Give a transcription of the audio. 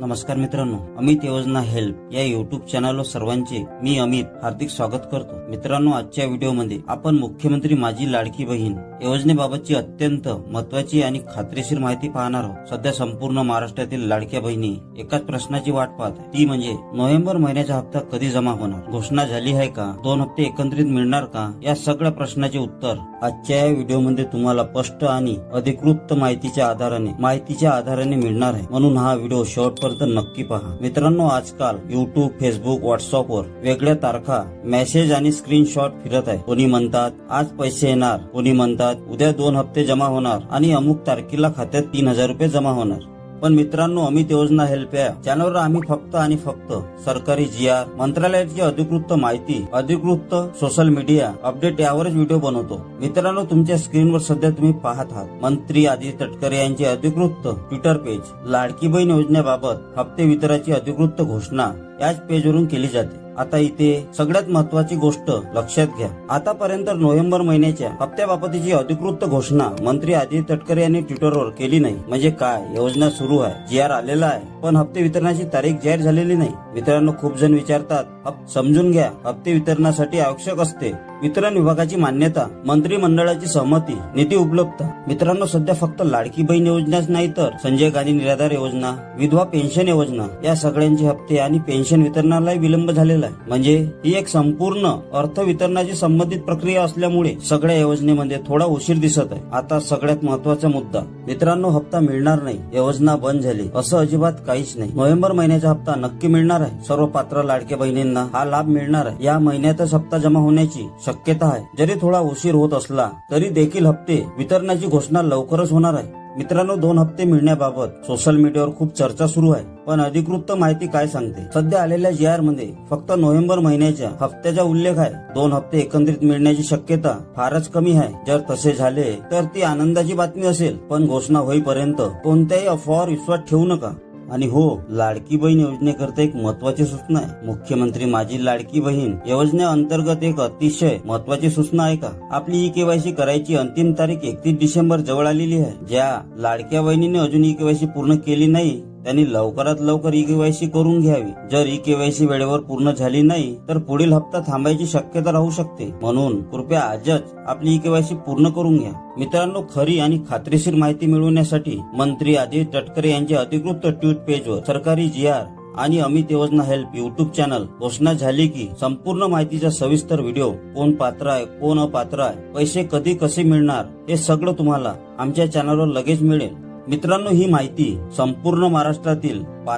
नमस्कार मित्रांनो, अमित योजना हेल्प या युट्यूब चॅनलवर सर्वांचे मी अमित हार्दिक स्वागत करतो। मित्रांनो, आजच्या व्हिडिओमध्ये आपण मुख्यमंत्री माझी लाडकी बहीण योजनेबाबतची अत्यंत महत्वाची आणि खात्रीशीर माहिती पाहणार आहोत। सध्या संपूर्ण महाराष्ट्रातील लाडक्या बहिणी एकाच प्रश्नाची वाट पाहत आहेत, ती म्हणजे नोव्हेंबर महिन्याचा हप्ता कधी जमा होणार, घोषणा झाली आहे का, 2 हप्ते एकत्रित मिळणार का, या सगळ्या प्रश्नाचे उत्तर आजच्या या व्हिडिओमध्ये तुम्हाला स्पष्ट आणि अधिकृत माहितीच्या आधाराने मिळणार आहे, म्हणून हा व्हिडिओ शेवटपर्यंत नक्की पहा। मित्रांनो, आजकाल युट्यूब, फेसबुक, व्हॉट्सअपवर वेगळ्या तारखा, मेसेज आणि स्क्रीनशॉट फिरत आहे। कोणी म्हणतात आज पैसे येणार, कोणी म्हणतात उद्या 2 हप्ते जमा होणार आणि अमुक तारखेला खात्यात 3000 रुपये जमा होणार। पण मित्रांनो, अमित योजना हेल्प या चॅनलवर आम्ही फक्त आणि फक्त सरकारी GR, मंत्रालयाची अधिकृत माहिती, अधिकृत सोशल मीडिया अपडेट यावरच व्हिडिओ बनवतो। मित्रांनो, तुमच्या स्क्रीनवर सध्या तुम्ही पाहत आहात मंत्री आदित्य तटकरे यांचे अधिकृत ट्विटर पेज। लाडकी बहीण योजनेबाबत हप्ते वितरणाची अधिकृत घोषणा याच पेजवरून केली जाते। आता इथे सगळ्यात महत्वाची गोष्ट लक्षात घ्या, आतापर्यंत नोव्हेंबर महिन्याच्या हप्त्याबाबतीची अधिकृत घोषणा मंत्री आदित्य तटकरे यांनी ट्विटरवर केली नाही। म्हणजे काय, योजना सुरू आहे, GR आलेला आहे, पण हप्ते वितरणाची तारीख जाहीर झालेली नाही। मित्रांनो, खूप जण विचारतात, समजून घ्या, हप्ते वितरणासाठी आवश्यक असते वितरण विभागाची मान्यता, मंत्रिमंडळाची सहमती, निधी उपलब्धता। मित्रांनो, सध्या फक्त लाडकी बहीण योजनाच नाही तर संजय गांधी निराधार योजना, विधवा पेन्शन योजना या सगळ्यांचे हप्ते आणि पेन्शन वितरणालाही विलंब झालेला आहे। म्हणजे ही एक संपूर्ण अर्थ वितरणाची संबंधित प्रक्रिया असल्यामुळे सगळ्या योजनेमध्ये थोडा उशीर दिसत आहे। आता सगळ्यात महत्वाचा मुद्दा, मित्रांनो, हप्ता मिळणार नाही, योजना बंद झाली असं अजिबात काहीच नाही। नोव्हेंबर महिन्याचा हप्ता नक्की मिळणार आहे। सर्व पात्र लाडक्या बहिणींना हा लाभ मिळणार आहे। या महिन्यातच हप्ता जमा होण्याची शक्यता आहे। जरी थोडा उशीर होत असला तरी देखील हप्ते वितरणाची घोषणा लवकरच होणार आहे। मित्रांनो, 2 हप्ते मिळण्याबाबत सोशल मीडियावर खूप चर्चा सुरू आहे, पण अधिकृत माहिती काय सांगते? सध्या आलेल्या GR मध्ये फक्त नोव्हेंबर महिन्याच्या हप्त्याचा उल्लेख आहे। 2 हप्ते एकत्रित मिळण्याची शक्यता फारच कमी आहे। जर तसे झाले तर ती आनंदाची बातमी असेल, पण घोषणा होईपर्यंत कोणत्याही अफवावर विश्वास ठेवू नका। आणि हो, लाडकी बहीण योजनेकरता एक महत्वाची सूचना आहे। मुख्यमंत्री माझी लाडकी बहीण योजनेअंतर्गत एक अतिशय महत्वाची सूचना आहे का, आपली KYC करायची अंतिम तारीख 31 डिसेंबर जवळ आलेली आहे। ज्या लाडक्या बहिणीने अजून KYC पूर्ण केली नाही त्यांनी लवकरात लवकर KYC करून घ्यावी। जर KYC वेळेवर पूर्ण झाली नाही तर पुढील हप्ता थांबायची शक्यता राहू शकते, म्हणून कृपया आजच आपली KYC पूर्ण करून घ्या। मित्रांनो, खरी आणि खात्रीशीर माहिती मिळवण्यासाठी मंत्री आदित्य तटकरे यांच्या अधिकृत ट्विट पेजवर सरकारी GR आणि अमित योजना हेल्प युट्यूब चॅनल घोषणा झाली की संपूर्ण माहितीचा सविस्तर व्हिडिओ, कोण पात्र आहे, कोण अपात्र आहे, पैसे कधी कसे मिळणार, हे सगळं तुम्हाला आमच्या चॅनलवर लगेच मिळेल। मित्रांनो, ही माहिती संपूर्ण महाराष्ट्रातील